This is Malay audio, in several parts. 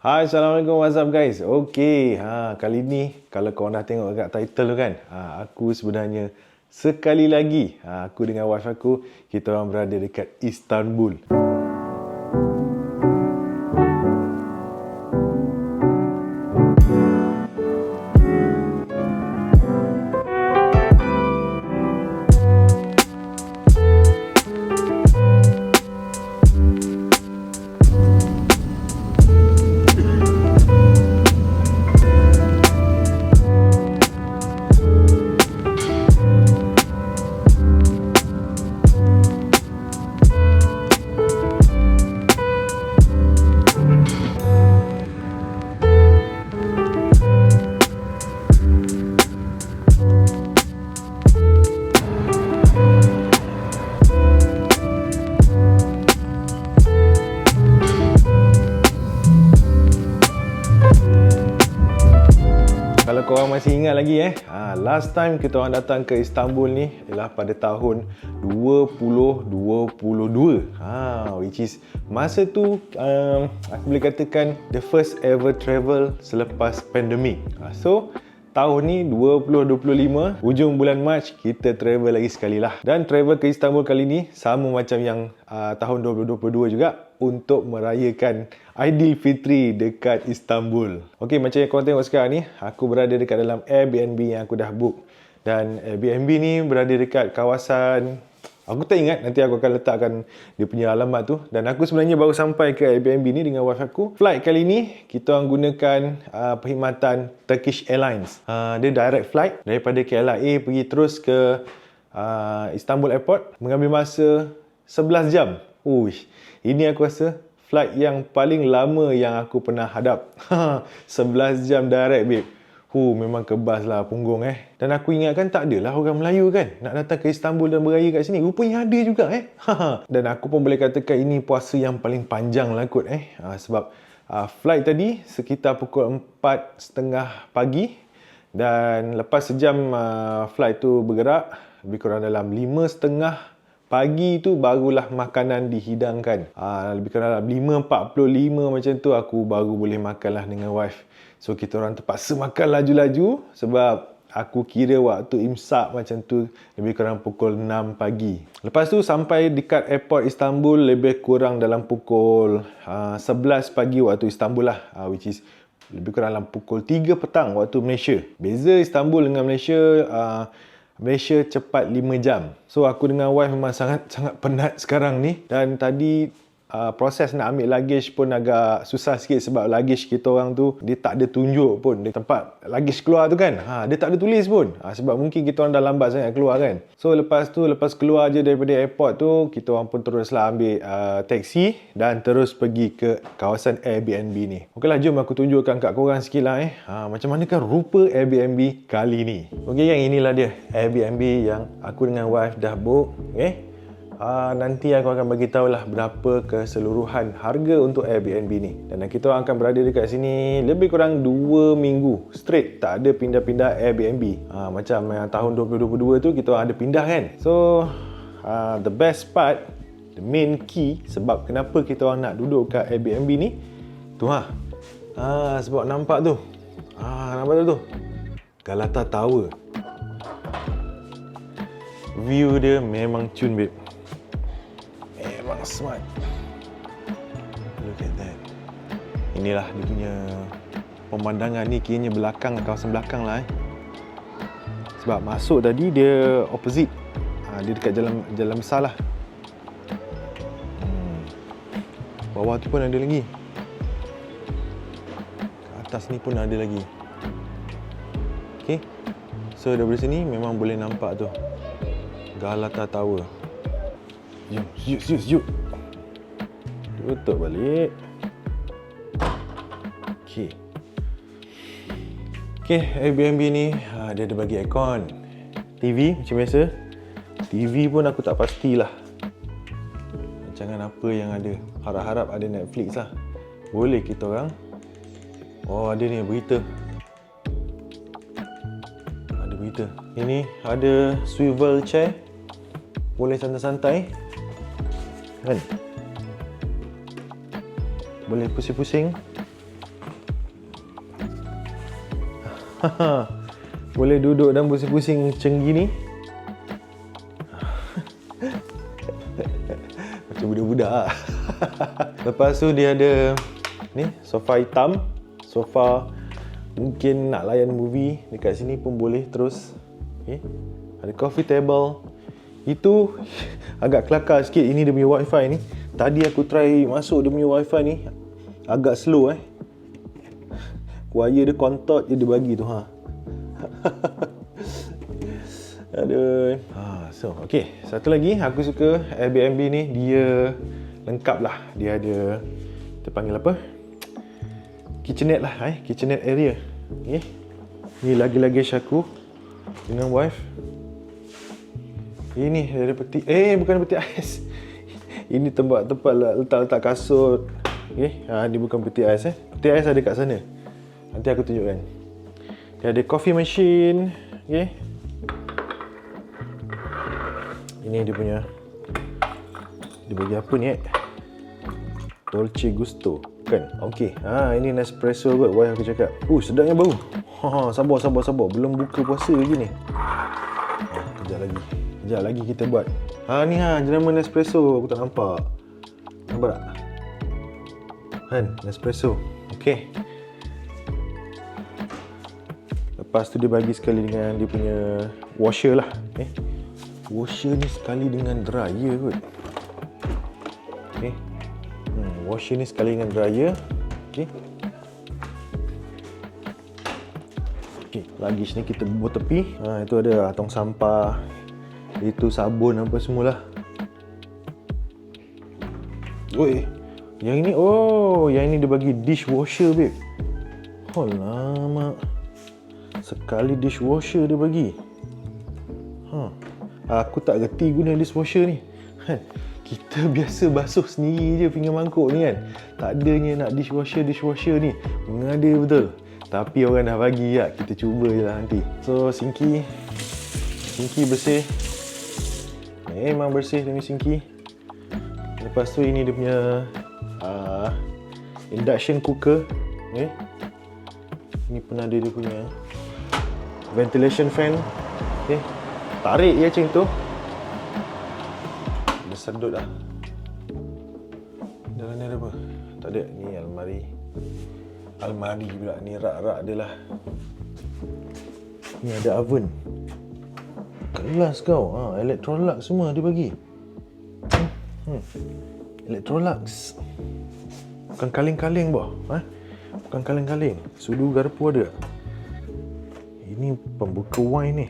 Hai, Assalamualaikum, what's up guys? Okay, kali ni kalau korang dah tengok kat title tu kan, aku sebenarnya sekali lagi, aku dengan wife aku, kita orang berada dekat Istanbul. Kalau korang masih ingat lagi last time kita orang datang ke Istanbul ni ialah pada tahun 2022. Which is masa tu aku boleh katakan the first ever travel selepas pandemik. So tahun ni 2025, ujung bulan Mac kita travel lagi sekali lah. Dan travel ke Istanbul kali ni sama macam yang tahun 2022 juga, untuk merayakan Aidilfitri dekat Istanbul. Okey, macam yang korang tengok sekarang ni, aku berada dekat dalam Airbnb yang aku dah book. Dan Airbnb ni berada dekat kawasan, aku tak ingat, nanti aku akan letakkan dia punya alamat tu. Dan aku sebenarnya baru sampai ke Airbnb ni dengan wife aku. Flight kali ni kita orang gunakan perkhidmatan Turkish Airlines. Dia direct flight daripada KLIA pergi terus ke Istanbul Airport, mengambil masa 11 jam. Ini aku rasa flight yang paling lama yang aku pernah hadap. 11 jam direct, babe. Memang kebas lah punggung Dan aku ingatkan tak adalah orang Melayu kan nak datang ke Istanbul dan beraya kat sini. Rupanya ada juga Dan aku pun boleh katakan ini puasa yang paling panjang lah kot sebab flight tadi sekitar pukul 4.30 pagi. Dan lepas sejam flight tu bergerak, lebih kurang dalam 5.30 pagi tu barulah makanan dihidangkan. Lebih kurang dalam 5.45 macam tu aku baru boleh makan lah dengan wife. So kita orang terpaksa makan laju-laju sebab aku kira waktu imsak macam tu lebih kurang pukul 6 pagi. Lepas tu sampai dekat airport Istanbul lebih kurang dalam pukul 11 pagi waktu Istanbul lah, which is lebih kurang dalam pukul 3 petang waktu Malaysia. Beza Istanbul dengan Malaysia, Malaysia cepat 5 jam. So aku dengan wife memang sangat penat sekarang ni. Dan tadi proses nak ambil luggage pun agak susah sikit sebab luggage kita orang tu dia tak ada tunjuk pun di tempat luggage keluar tu kan. Dia tak ada tulis pun. Sebab mungkin kita orang dah lambat sangat keluar kan. So lepas keluar je daripada airport tu, kita orang pun teruslah ambil taksi dan terus pergi ke kawasan Airbnb ni. Okeylah, jom aku tunjukkan kat korang sikit lah macam mana kan rupa Airbnb kali ni. Okey, yang inilah dia Airbnb yang aku dengan wife dah book. Nanti aku akan bagi tahu lah berapa keseluruhan harga untuk Airbnb ni. Dan kita orang akan berada dekat sini lebih kurang 2 minggu straight, tak ada pindah-pindah Airbnb. Macam yang tahun 2022 tu kita orang ada pindah kan. So the best part, the main key sebab kenapa kita orang nak duduk kat Airbnb ni tu sebab nampak tu. Nampak tu Galata Tower. View dia memang cun, babe. Memang smart. Look at that. Inilah dia punya pemandangan ni, kiranya belakang, kawasan belakang lah Sebab masuk tadi dia opposite. Dia dekat jalan besar lah. Bawah tu pun ada lagi. Ke atas ni pun ada lagi. Okay. So daripada sini memang boleh nampak tu Galata Tower. Jom. Tutup balik. Okay, Airbnb ni dia ada bagi aircon, TV macam biasa. TV pun aku tak pastilah rancangan apa yang ada. Harap-harap ada Netflix lah. Boleh kita orang. Ada ni berita. Ada berita. Ini ada swivel chair. Boleh santai-santai kan. Boleh pusing-pusing. Boleh duduk dan pusing-pusing macam gini. Macam budak-budak lah. Lepas tu dia ada ni sofa hitam. Sofa mungkin nak layan movie dekat sini pun boleh terus. Okay. Ada coffee table. Itu agak kelakar sikit. Ini dia punya wifi ni. Tadi aku try masuk dia punya wifi ni, agak slow wire dia kontot je dia bagi tu Aduh. So, okay. Satu lagi aku suka Airbnb ni, dia lengkap lah. Dia ada, kita panggil apa? Kitchenette lah, kitchenette area. Okay. Ni lagi-lagi aku dengan wife. Ini ada peti, bukan peti ais. Ini tempat lah, letak kasut. Okay. Ni bukan peti ais. Peti ais ada kat sana. Nanti aku tunjukkan. Dia ada coffee machine. Okay. Ini dia punya, dia bagi apa ni Dolce Gusto kan. Okey. Ini Nespresso kot. Wah, aku cakap. Sedapnya bau. Sabar. Belum buka puasa lagi ni. Kejap lagi kita buat. Ni jenama Nespresso. Aku tak nampak. Nampak tak? Kan, Nespresso. Okey. Lepas tu dia bagi sekali dengan dia punya washer lah. Washer ni sekali dengan dryer kot. Okay. Washer ni sekali dengan dryer. Okay. Okay. Lagi sini kita buat tepi. Itu ada tong sampah. Itu sabun apa semualah. Yang ini, yang ini dia bagi dishwasher, babe. Alamak. Sekali dishwasher dia bagi. Aku tak reti guna dishwasher ni. Kita biasa basuh sendiri je pinggan mangkuk ni kan. Tak adanya nak dishwasher ni. Mengada betul. Tapi orang dah bagi lah. Kita cuba je lah nanti. So, sinki bersih. Memang bersih demi sinki. Lepas tu ini dia punya induction cooker. Ini pun ada dia punya ventilation fan. Tarik je macam tu. Dia sedut lah. Dalam ni ada apa? Tak ada. Ni almari pula. Ni rak-rak dia lah. Ni ada oven. Kelas kau. Electrolux semua dia bagi. Electrolux. Bukan kaleng-kaleng bah. Bukan kaleng-kaleng. Sudu garpu ada. Ini pembuka wine ni.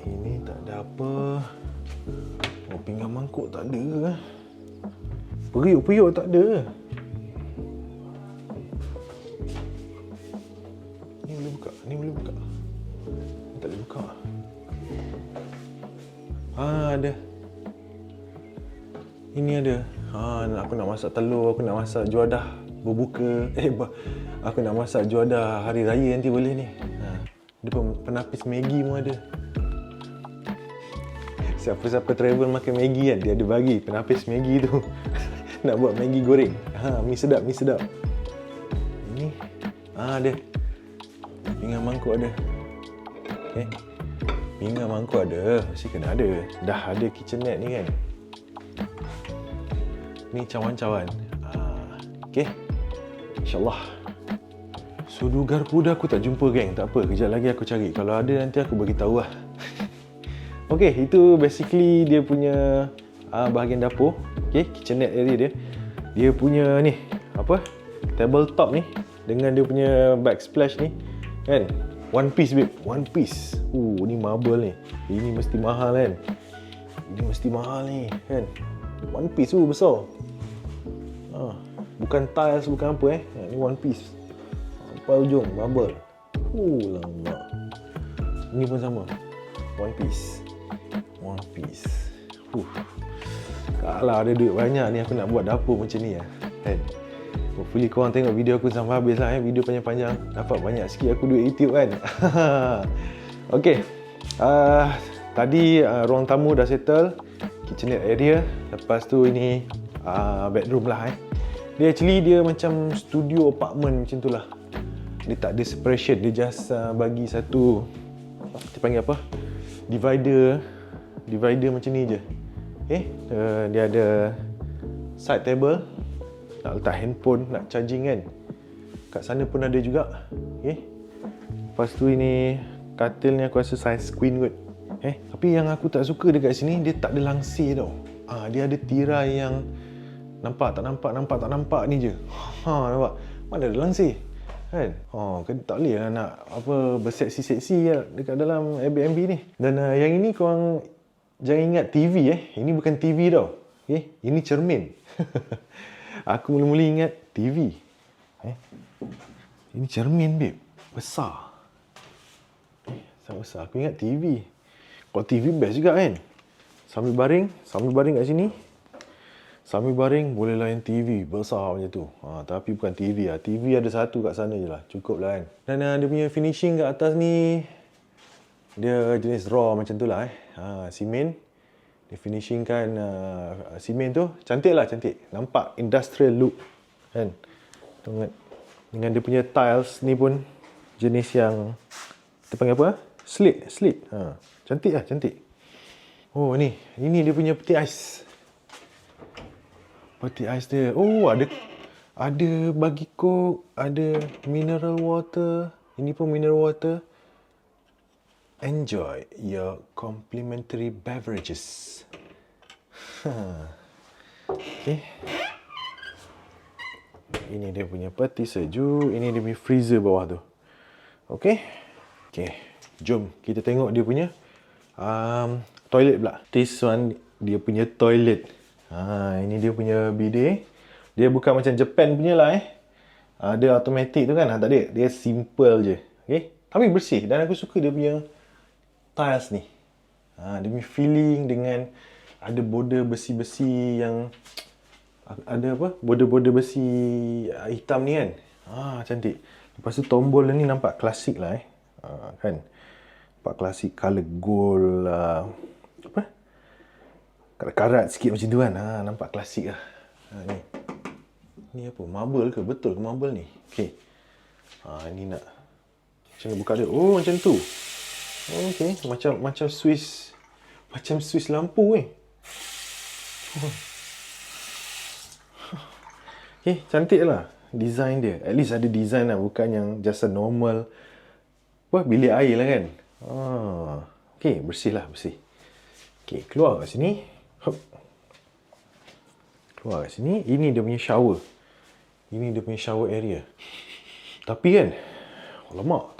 Ini tak ada apa. Pinggan mangkuk tak ada. Periuk tak ada. Ni boleh buka. Ni tak boleh buka. Ada. Ini ada. Aku nak masak telur, aku nak masak juadah berbuka. Aku nak masak juadah hari raya nanti boleh ni. Dia penapis Maggi pun ada. Siapa-siapa travel makan Maggi kan, dia ada bagi penapis Maggi tu. Nak buat Maggi goreng. Mi sedap. Ini ada. Pinggan mangkuk ada. Pinggan mangkuk ada. Mesti kena ada. Dah ada kitchenette ni kan. Ni cawan-cawan. Okay. InsyaAllah. Sudu garpu dah aku tak jumpa, geng. Tak apa, kejap lagi aku cari. Kalau ada nanti aku bagi tahu lah. Okay, itu basically dia punya bahagian dapur. Okay, kitchenette area dia. Dia punya ni, tabletop ni. Dengan dia punya backsplash ni. Kan? One piece, babe. One piece. Ni marble ni. Ini mesti mahal kan? Ini mesti mahal ni, kan? One piece besar. Bukan tiles, bukan apa Ni one piece. Apa ujung marble. Lama. Ini pun sama. One piece. Kalau ada duit banyak ni aku nak buat dapur macam ni kan. Hopefully korang tengok video aku sampai habis lah video panjang-panjang. Dapat banyak sikit aku duit YouTube kan. Okay. Tadi ruang tamu dah settle. Kitchenette area. Lepas tu ini bedroom lah Dia macam studio apartment macam tu lah. Dia tak ada separation, dia just bagi satu, kita panggil apa, divider macam ni je. Dia ada side table, nak letak handphone, nak charging kan. Kat sana pun ada juga. Lepas tu ini katil ni aku rasa size queen kot. Tapi yang aku tak suka dekat sini, dia tak ada langsir tau. Dia ada tirai yang nampak tak nampak ni je. Nampak? Mana ada langsir? Kan? Kan tak boleh lah nak apa berseksi-seksi lah dekat dalam Airbnb ni. Dan yang ini korang jangan ingat TV Ini bukan TV tau. Ini cermin. Aku mula-mula ingat TV. Ini cermin babe. Besar. Sangat besar. Aku ingat TV. Kalau TV best juga kan. Sambil baring kat sini. Sambil baring boleh layan TV besar macam tu. Tapi bukan TV lah. TV ada satu kat sana je lah. Cukup lah kan. Dan dia punya finishing kat atas ni, dia jenis raw macam tu lah simen. Dia finishingkan simen tu. Cantik lah, cantik. Nampak industrial look kan. Tengok. Dengan dia punya tiles ni pun jenis yang kita panggil apa? Slate. Cantik lah, cantik. Ini dia punya peti ais. Peti ais dia. Ada bagi coke, ada mineral water. Ini pun mineral water. Enjoy your complimentary beverages. Okay. Ini dia punya peti sejuk. Ini dia punya freezer bawah tu. Okay. Jom kita tengok dia punya toilet pula. This one dia punya toilet. Ini dia punya bidet. Dia bukan macam Japan punya lah Dia automatic tu kan. Tak ada. Dia simple je. Okay. Tapi bersih. Dan aku suka dia punya tiles ni. Dia punya feeling dengan ada border besi-besi yang ada apa? Border-border besi hitam ni kan. Cantik. Lepas tu tombol ni nampak klasik lah kan. Nampak klasik, color gold apa? Karat-karat sikit macam tu kan. Nampak klasik lah. Ni apa? Marble ke? Betul ke marble ni? Okay. Ni nak macam mana buka dia? Macam tu. Okay. Macam Swiss. Macam Swiss lampu Okay, cantik lah design dia. At least ada design lah. Bukan yang just a normal bilik air lah kan. Okay, bersih lah, bersih. Okay, keluar kat sini. Keluar kat sini. Ini dia punya shower. Ini dia punya shower area. Tapi kan, alamak,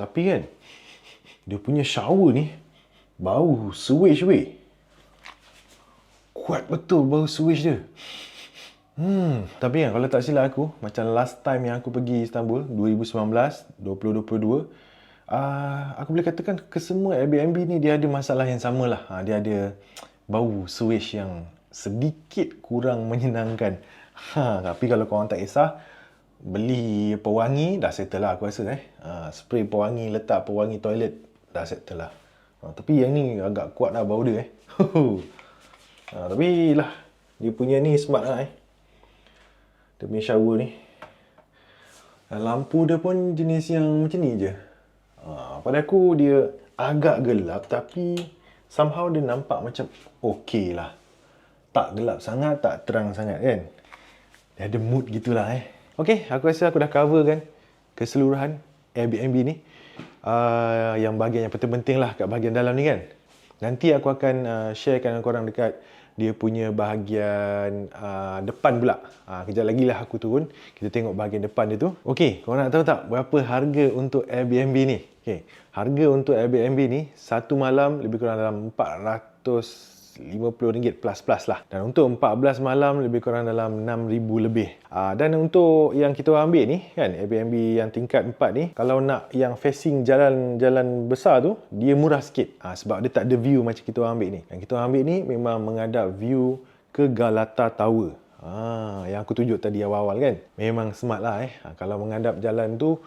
dia punya shower ni bau sewage weh. Kuat betul bau sewage dia. Tapi kan kalau tak silap aku, macam last time yang aku pergi Istanbul 2019, aku boleh katakan kesemua Airbnb ni dia ada masalah yang sama lah. Dia ada bau sewage yang sedikit kurang menyenangkan. Tapi kalau korang tak kisah, beli pewangi dah settle lah aku rasa spray pewangi, letak pewangi toilet dah settle lah. Tapi yang ni agak kuat lah bau dia tapi lah dia punya ni smart lah dia punya shower ni. Lampu dia pun jenis yang macam ni je. Pada aku dia agak gelap tapi somehow dia nampak macam okey lah. Tak gelap sangat, tak terang sangat kan. Dia ada mood gitulah Okay, aku rasa aku dah cover kan keseluruhan Airbnb ni. Yang bahagian yang penting-penting lah kat bahagian dalam ni kan. Nanti aku akan sharekan dengan korang dekat dia punya bahagian depan pula. Kejap lagi lah aku turun. Kita tengok bahagian depan dia tu. Okay, korang nak tahu tak berapa harga untuk Airbnb ni? Okay, harga untuk Airbnb ni satu malam lebih kurang dalam RM450 plus lah. Dan untuk 14 malam lebih kurang dalam RM6,000 lebih. Dan untuk yang kita ambil ni kan, Airbnb yang tingkat 4 ni, kalau nak yang facing jalan besar tu, dia murah sikit. Sebab dia tak ada view macam kita ambil ni. Yang kita ambil ni memang menghadap view ke Galata Tower. Yang aku tunjuk tadi awal-awal kan. Memang smart lah Kalau menghadap jalan tu,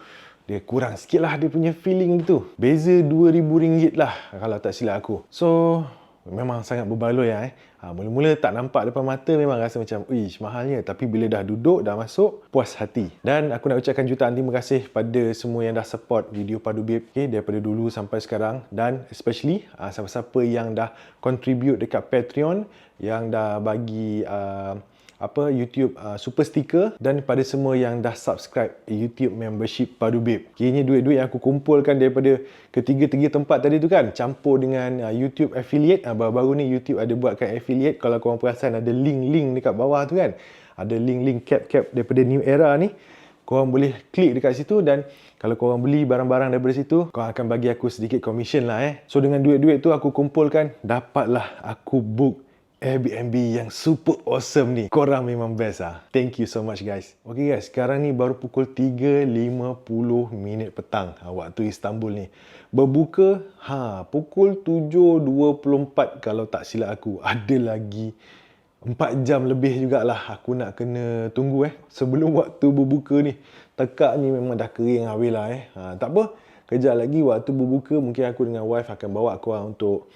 dia kurang sikit lah dia punya feeling tu. Beza RM2,000 lah kalau tak silap aku. So, memang sangat berbaloi lah mula-mula tak nampak depan mata memang rasa macam uish mahalnya, tapi bila dah duduk dah masuk puas hati. Dan aku nak ucapkan jutaan terima kasih pada semua yang dah support video Padu Babe daripada dulu sampai sekarang, dan especially siapa-siapa yang dah contribute dekat Patreon, yang dah bagi YouTube super sticker, dan pada semua yang dah subscribe YouTube membership Padu Babe. Kiranya duit-duit yang aku kumpulkan daripada ketiga-tiga tempat tadi tu kan, campur dengan YouTube affiliate. Baru-baru ni YouTube ada buatkan affiliate. Kalau korang perasan ada link-link dekat bawah tu kan, ada link-link cap-cap daripada New Era ni, korang boleh klik dekat situ, dan kalau korang beli barang-barang daripada situ, korang akan bagi aku sedikit commission lah So dengan duit-duit tu aku kumpulkan, dapatlah aku book Airbnb yang super awesome ni. Korang memang best Thank you so much guys. Okay guys, sekarang ni baru pukul 3.50 petang waktu Istanbul ni. Berbuka pukul 7.24 kalau tak silap aku. Ada lagi 4 jam lebih jugalah aku nak kena tunggu sebelum waktu berbuka ni. Tekak ni memang dah kering habis lah Tak apa, kejap lagi waktu berbuka mungkin aku dengan wife akan bawa korang untuk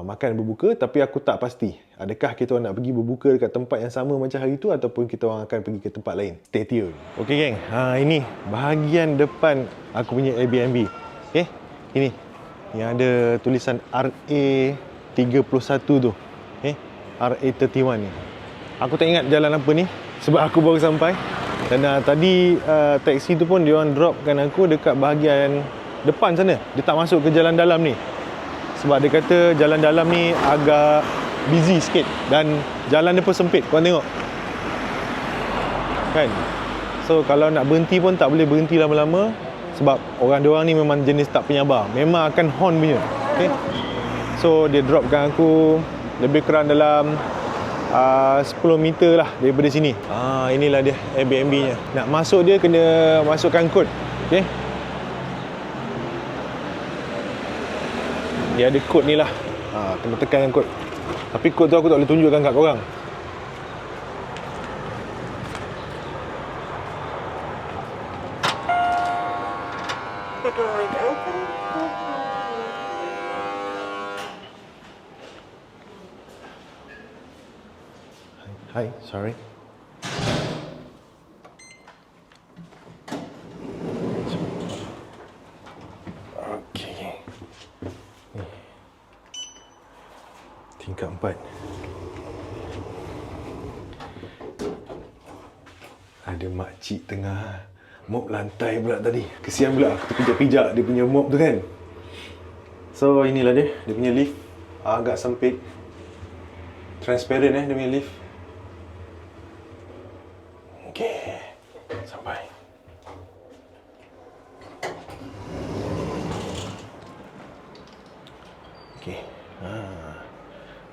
makan berbuka, tapi aku tak pasti adakah kita orang nak pergi berbuka dekat tempat yang sama macam hari tu ataupun kita orang akan pergi ke tempat lain. Stay tune. Okay geng, ini bahagian depan aku punya Airbnb. Okay, ini yang ada tulisan RA31 tu. Okay, RA31 ni. Aku tak ingat jalan apa ni sebab aku baru sampai. Dan tadi taksi tu pun dia orang dropkan aku dekat bahagian depan sana. Dia tak masuk ke jalan dalam ni. Sebab dia kata jalan dalam ni agak busy sikit dan jalan dia pun sempit. Korang tengok kan. So kalau nak berhenti pun tak boleh berhenti lama-lama, sebab orang-orang ni memang jenis tak penyabar. Memang akan horn punya. Okay, so dia dropkan aku lebih kurang dalam 10 meter lah daripada sini. Inilah dia Airbnb nya. Nak masuk dia kena masukkan kod. Okay, dia ada kod ni lah. Kena tekankan kod. Tapi kod tu aku tak boleh tunjukkan kat korang. The door is open. Hi, sorry. Okay. Tingkat 4. Ada makcik tengah mop lantai pula tadi. Kesian pula aku terpijak-pijak dia punya mop tu kan. So inilah dia punya lift. Agak sempit. Transparent dia punya lift. Okay, sampai. Okay.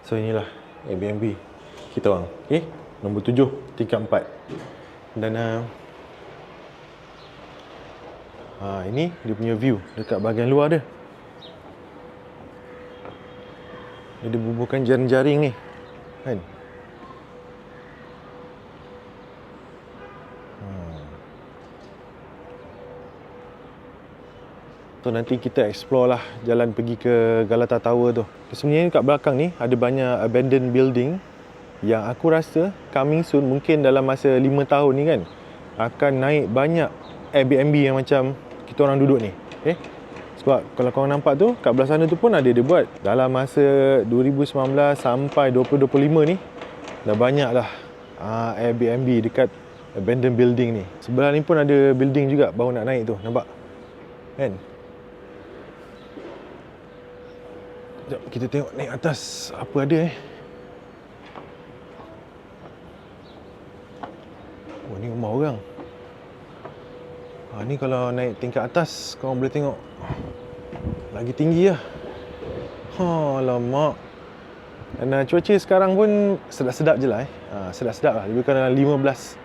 So inilah Airbnb kita orang. Okay, nombor 7, tingkat 4. Dan ini dia punya view dekat bahagian luar dia. Dia bubuhkan jaring-jaring ni kan. So nanti kita explore lah jalan pergi ke Galata Tower tu. Sebenarnya kat belakang ni ada banyak abandoned building yang aku rasa coming soon, mungkin dalam masa 5 tahun ni kan, akan naik banyak Airbnb yang macam kita orang duduk ni. Okay? Sebab kalau korang nampak tu, kat belah sana tu pun ada dia buat. Dalam masa 2019 sampai 2025 ni, dah banyak lah Airbnb dekat abandoned building ni. Sebelah ni pun ada building juga baru nak naik tu, nampak? Kan? Sekejap, kita tengok naik atas apa ada Oh, ni rumah orang. Ni kalau naik tingkat atas, korang boleh tengok lagi tinggi lah. Alamak. Dan cuaca sekarang pun sedap-sedap je lah sedap-sedap lah. Lebih kurang 15-16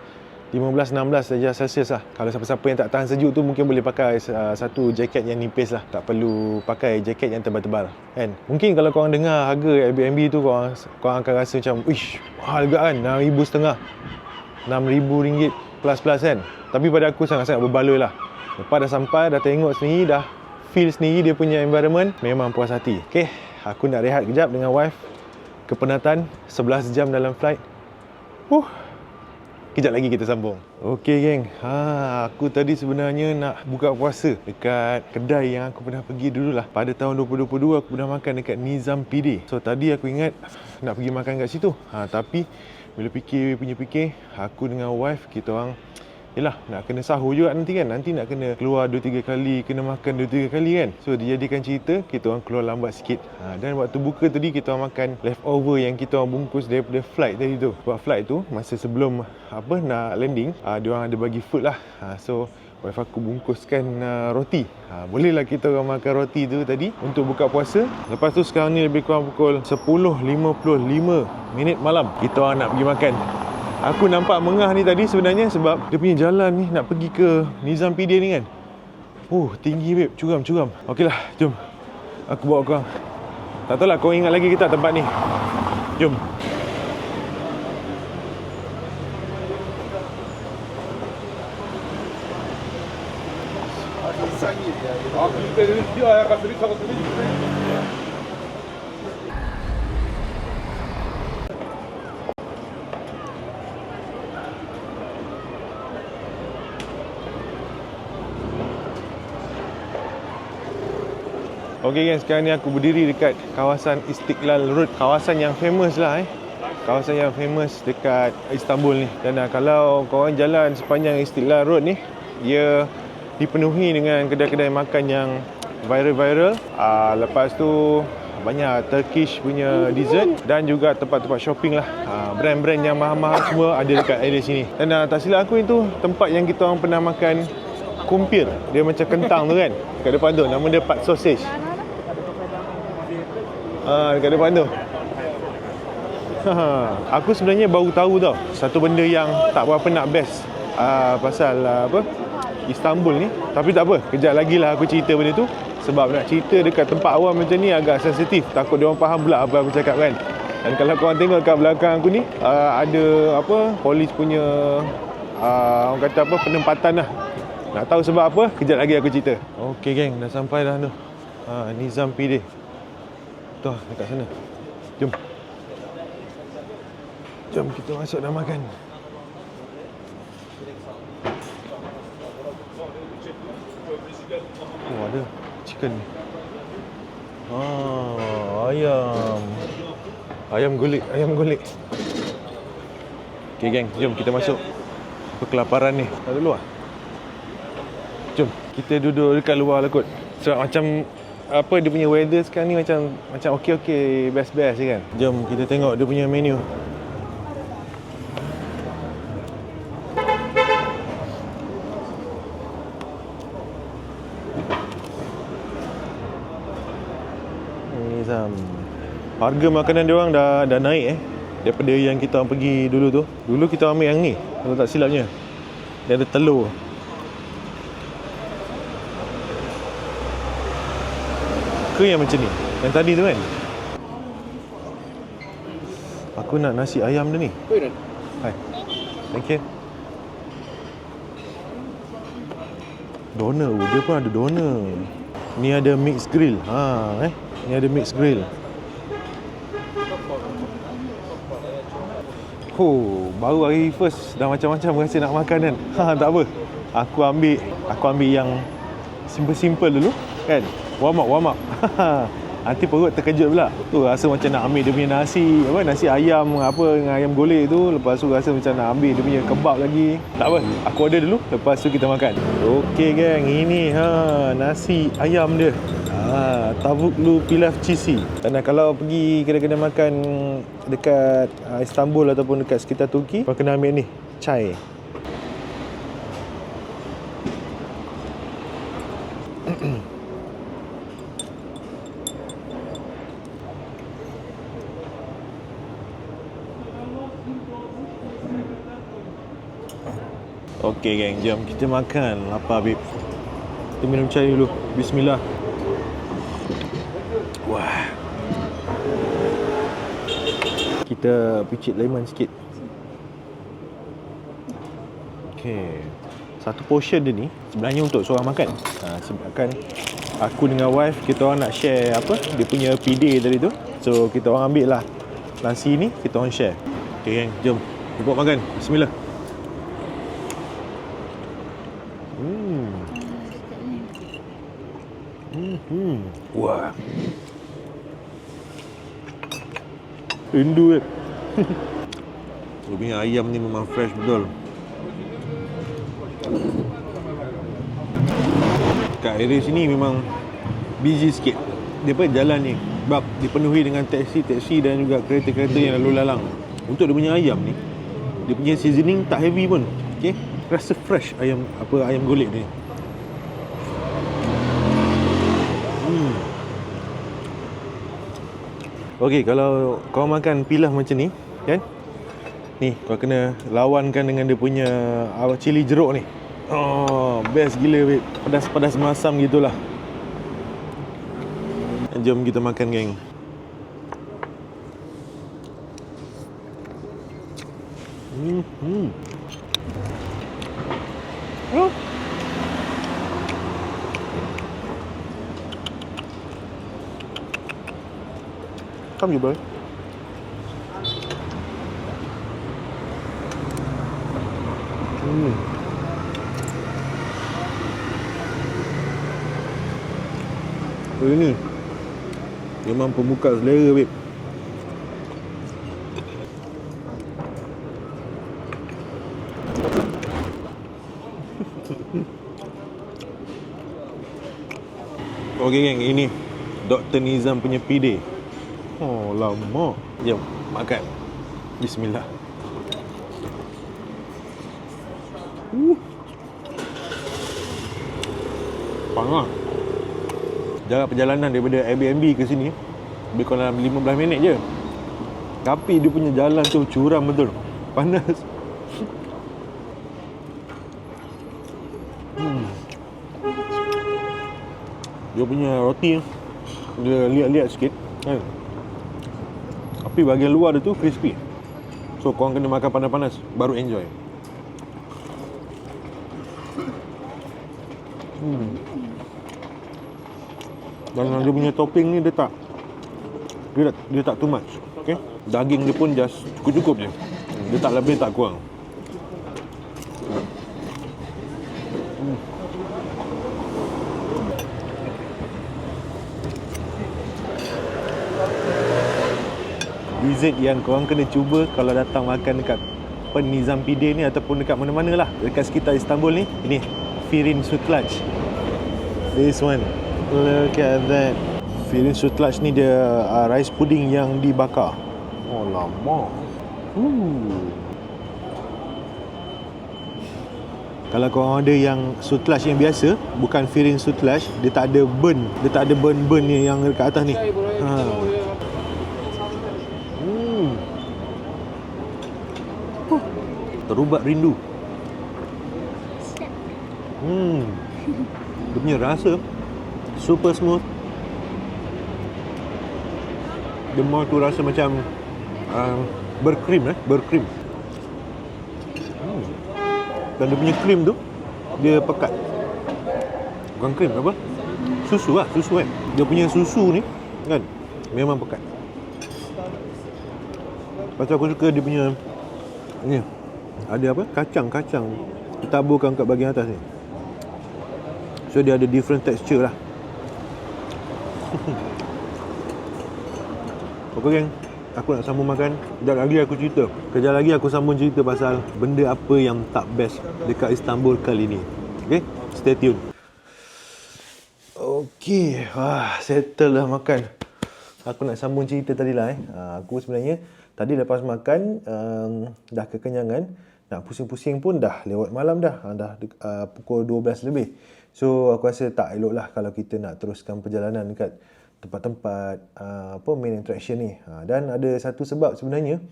darjah Celsius lah. Kalau siapa-siapa yang tak tahan sejuk tu mungkin boleh pakai satu jaket yang nipis lah. Tak perlu pakai jaket yang tebal-tebal kan. Mungkin kalau korang dengar harga Airbnb tu, korang akan rasa macam wish, mahal juga kan, RM6,500 RM6,000 plus kan. Tapi pada aku sangat-sangat berbaloi lah. Lepas dah sampai, dah tengok sendiri, dah feel sendiri dia punya environment, memang puas hati. Okay, Aku nak rehat kejap dengan wife. Kepenatan 11 jam dalam flight. Kejap lagi kita sambung. Okey geng, aku tadi sebenarnya nak buka puasa dekat kedai yang aku pernah pergi dulu lah. Pada tahun 2022 aku pernah makan dekat Nizam PD. So tadi aku ingat nak pergi makan kat situ. Tapi bila fikir, aku dengan wife kita orang yelah nak kena sahur juga nanti kan. Nanti nak kena keluar 2-3 kali, kena makan 2-3 kali kan. So dijadikan cerita kita orang keluar lambat sikit. Dan waktu buka tadi kita orang makan leftover yang kita orang bungkus daripada flight tadi tu. Sebab flight tu masa sebelum nak landing, dia orang ada bagi food lah. So wife aku bungkuskan roti. Bolehlah kita orang makan roti tu tadi untuk buka puasa. Lepas tu sekarang ni lebih kurang pukul 10.55 malam. Kita orang nak pergi makan. Aku nampak mengah ni tadi sebenarnya sebab dia punya jalan ni nak pergi ke Nizam PD ni kan. Tinggi babe, curam. Okeylah, jom. Aku bawa korang. Tak tahu lah kau ingat lagi ke tak tempat ni. Jom. Okey guys, sekarang ni aku berdiri dekat kawasan Istiqlal Road. Kawasan yang famous lah Kawasan yang famous dekat Istanbul ni. Dan kalau korang jalan sepanjang Istiqlal Road ni, dia dipenuhi dengan kedai-kedai makan yang viral-viral. Lepas tu banyak Turkish punya dessert dan juga tempat-tempat shopping lah. Brand-brand yang mahal-mahal semua ada dekat area sini. Dan tak silap aku itu tempat yang kita orang pernah makan kumpir. Dia macam kentang tu kan. Dekat depan tu, nama dia Pat Sausage. Dekat depan tu. Aku sebenarnya baru tahu tau satu benda yang tak berapa nak best pasal Istanbul ni. Tapi tak apa, kejap lagi lah aku cerita benda tu. Sebab nak cerita dekat tempat awam macam ni agak sensitif. Takut dia orang faham pula apa aku cakap kan. Dan kalau korang tengok kat belakang aku ni, ada polis punya orang kata penempatan lah. Nak tahu sebab apa? Kejap lagi aku cerita. Okey geng, dah sampai dah tu. Nizam PD. Tu dekat sana. Jom. Jom kita masuk dan makan. Ada chicken. Ayam golek. Okey geng, jom kita masuk. Apa kelaparan ni? Tak dulu lah. Jom, kita duduk dekat luar lah kot. Sebab macam dia punya weather sekarang ni macam okey, best-best je kan. Jom kita tengok dia punya menu. Nizam. Harga makanan dia orang dah naik daripada yang kita orang pergi dulu tu. Dulu kita ambil yang ni, kalau tak silapnya. Dia ada telur. Yang macam ni, yang tadi tu kan. Aku nak nasi ayam dia ni. Hai. Thank you. Doner, dia pun ada doner. Ni ada mixed grill. Ni ada mixed grill. Baru hari first dah macam-macam rasa nak makan kan. Tak apa. Aku ambil yang simple dulu kan. Warm up. Nanti perut terkejut pula. Tu rasa macam nak ambil dia punya nasi ayam dengan ayam golek tu. Lepas tu rasa macam nak ambil dia punya kebab lagi. Tak apa, aku order dulu, lepas tu kita makan. Okey geng, ini nasi ayam dia. Tavuklu pilaf cheesy. Dan kalau pergi kedai-kedai makan dekat Istanbul ataupun dekat sekitar Turki, kau kena ambil ni, chai. Okey geng, jom kita makan. Lapar babe. Kita minum chai dulu. Bismillah. Wah. Kita picit lemon sikit. Okey. Satu portion dia ni sebenarnya untuk seorang makan. Sebabkan Aku dengan wife, kita orang nak share apa? Dia punya PD tadi tu. So, kita orang ambil lah nasi ni, kita orang share. Okay, gang. Jom. Kita makan. Bismillah. Wah. Rindu kan. Dia punya ayam ni memang fresh betul. Kat area sini memang busy sikit. Dia apa jalan ni sebab dipenuhi dengan taksi dan juga kereta-kereta yang lalu lalang. Untuk dia punya ayam ni, dia punya seasoning tak heavy pun. Okey, rasa fresh ayam golek ni. Okey, kalau kau makan pilah macam ni, kan? Ni, kau kena lawankan dengan dia punya cili jeruk ni. Oh, best gila, babe. Pedas-pedas masam gitulah. Jom kita makan, geng. Oh. Come you, boy. Ini memang pembuka selera, babe. Okey, geng, ini Dr. Nizam punya PD. Oh, lama. Jom makan. Bismillah. Panas. Jarak perjalanan daripada Airbnb ke sini lebih kurang 15 minit je. Tapi dia punya jalan tu curam betul. Panas. Dia punya roti dia liat-liat sikit kan. Tapi bahagian luar dia tu crispy. So korang kena makan panas-panas baru enjoy. Dan dia punya topping ni dia tak too much. Okay? Daging dia pun just cukup-cukup je. Dia tak lebih tak kurang. Dessert yang korang kena cuba kalau datang makan dekat Nizam PD ni ataupun dekat mana-mana lah dekat sekitar Istanbul ni, ini Firin Sütlaç. This one, look at that. Firin Sütlaç ni dia rice pudding yang dibakar. Oh lama. Kalau korang ada yang Sütlaç yang biasa, bukan Firin Sütlaç, dia tak ada burn. Dia tak ada burn ni yang dekat atas ni. Terubat rindu. Dia punya rasa super smooth. Dia more tu rasa macam berkrim. Dan dia punya krim tu dia pekat. Bukan krim, apa? Susu kan. Dia punya susu ni kan memang pekat. Pasal aku suka dia punya ni ada apa? Kacang ditaburkan kat bahagian atas ni. So dia ada different texture lah. Okay, geng, aku nak sambung makan. Kejap lagi aku sambung cerita pasal benda apa yang tak best dekat Istanbul kali ni. Okay, stay tune. Okay, settle dah makan. Aku nak sambung cerita tadi lah. Aku sebenarnya tadi lepas makan dah kekenyangan. Nak pusing-pusing pun dah lewat malam dah. Dah pukul 12 lebih. So aku rasa tak elok lah kalau kita nak teruskan perjalanan dekat tempat-tempat main attraction ni. Dan ada satu sebab sebenarnya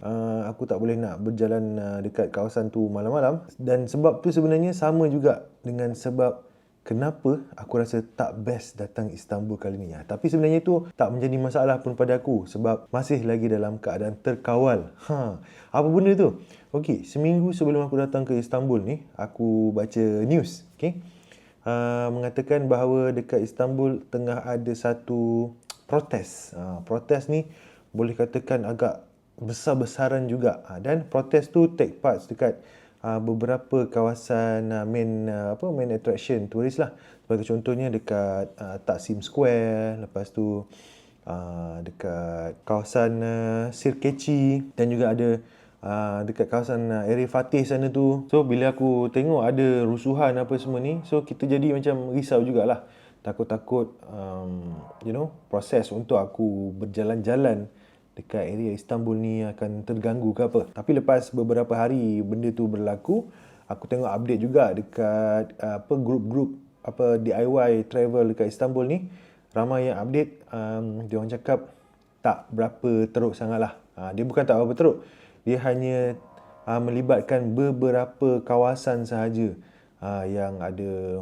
aku tak boleh nak berjalan dekat kawasan tu malam-malam. Dan sebab tu sebenarnya sama juga dengan sebab kenapa aku rasa tak best datang Istanbul kali ni. Tapi sebenarnya tu tak menjadi masalah pun pada aku sebab masih lagi dalam keadaan terkawal. Apa benda tu? Okey, seminggu sebelum aku datang ke Istanbul ni, aku baca news. Okay? mengatakan bahawa dekat Istanbul tengah ada satu protes. Protes ni boleh katakan agak besar-besaran juga. Dan protes tu take part dekat beberapa kawasan main attraction turis lah. Sebagai contohnya dekat Taksim Square, lepas tu dekat kawasan Sirkeci, dan juga ada dekat kawasan area Fatih sana tu. So bila aku tengok ada rusuhan apa semua ni, so kita jadi macam risau jugalah. Takut-takut proses untuk aku berjalan-jalan dekat area Istanbul ni akan terganggu ke apa. Tapi lepas beberapa hari benda tu berlaku, aku tengok update juga dekat grup-grup DIY travel dekat Istanbul ni. Ramai yang update, dia orang cakap tak berapa teruk sangatlah. Dia bukan tak berapa teruk, dia hanya melibatkan beberapa kawasan sahaja yang ada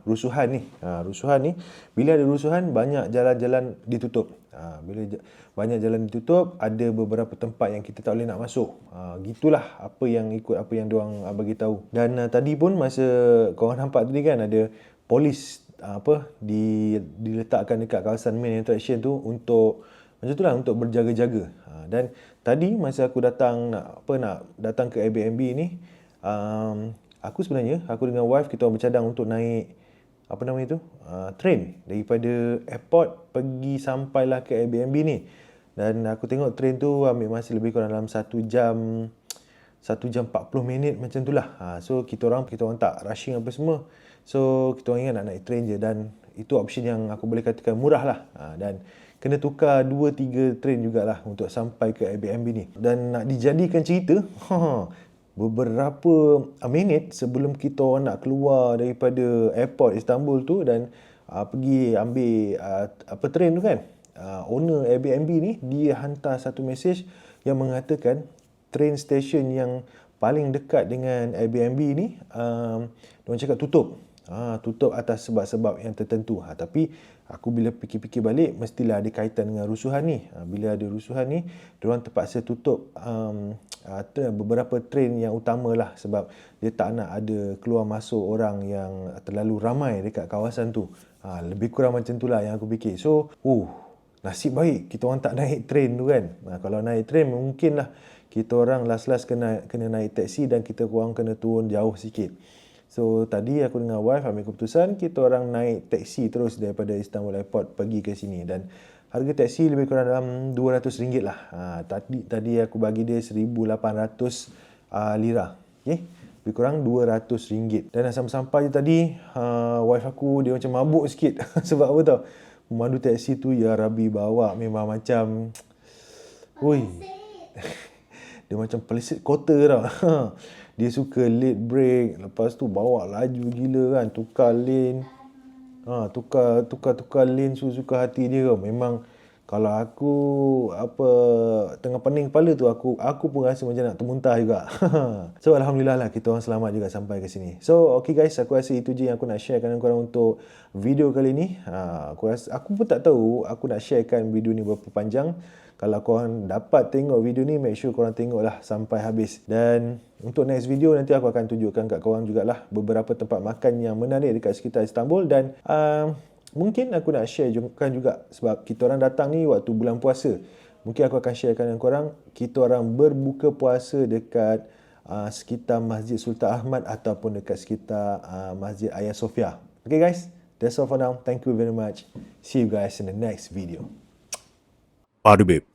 rusuhan ni. Rusuhan ni, bila ada rusuhan, banyak jalan-jalan ditutup. Bila banyak jalan ditutup, ada beberapa tempat yang kita tak boleh nak masuk. Gitulah apa yang diorang bagi tahu. Dan tadi pun masa korang nampak tadi kan, ada polis diletakkan dekat kawasan main attraction tu untuk macam itulah, untuk berjaga-jaga. Dan tadi masa aku datang nak datang ke Airbnb ni, aku dengan wife kita orang bercadang untuk naik train daripada airport pergi sampailah ke Airbnb ni. Dan aku tengok train tu ambil masa lebih kurang dalam 1 jam 40 minit macam tu lah. So kita orang tak rushing apa semua. So kita orang ingat nak naik train je, dan itu option yang aku boleh katakan murah lah. Dan kena tukar 2-3 train jugalah untuk sampai ke Airbnb ni. Dan nak dijadikan cerita, beberapa minit sebelum kita orang nak keluar daripada airport Istanbul tu dan pergi ambil train tu kan, owner Airbnb ni dia hantar satu mesej yang mengatakan train station yang paling dekat dengan Airbnb ni diorang cakap tutup. Tutup atas sebab-sebab yang tertentu. Tapi aku bila fikir-fikir balik, mestilah ada kaitan dengan rusuhan ni. Bila ada rusuhan ni, diorang terpaksa tutup beberapa train yang utama lah, sebab dia tak nak ada keluar masuk orang yang terlalu ramai dekat kawasan tu. Lebih kurang macam tu lah yang aku fikir. So, nasib baik kita orang tak naik train tu kan. Kalau naik train mungkin lah kita orang last kena naik taksi dan kita orang kena turun jauh sikit. So tadi aku dengan wife ambil keputusan kita orang naik taksi terus daripada Istanbul Airport pergi ke sini, dan harga taksi lebih kurang dalam RM200 lah. Tadi aku bagi dia 1,800 lira. Okay? Lebih kurang RM200. Dan sampai je tadi, wife aku dia macam mabuk sikit. Sebab apa tau? Pemandu taksi tu, ya Rabbi, bawa memang macam dia macam pelisit kota tau. Dia suka late break, lepas tu bawa laju gila kan, tukar lane. Tukar lane suka hati dia tau. Memang kalau aku tengah pening kepala tu, aku pun rasa macam nak termuntah juga. So alhamdulillah lah kita orang selamat juga sampai ke sini. So okay guys, aku rasa itu je yang aku nak sharekan dengan korang untuk video kali ni. Aku pun tak tahu aku nak sharekan video ni berapa panjang. Kalau korang dapat tengok video ni, make sure korang tengoklah sampai habis. Dan untuk next video nanti aku akan tunjukkan kat korang jugalah beberapa tempat makan yang menarik dekat sekitar Istanbul. Dan mungkin aku nak sharekan juga sebab kita orang datang ni waktu bulan puasa. Mungkin aku akan sharekan dengan korang kita orang berbuka puasa dekat sekitar Masjid Sultan Ahmad ataupun dekat sekitar Masjid Hagia Sophia. Okay guys, that's all for now. Thank you very much. See you guys in the next video. Pardubip.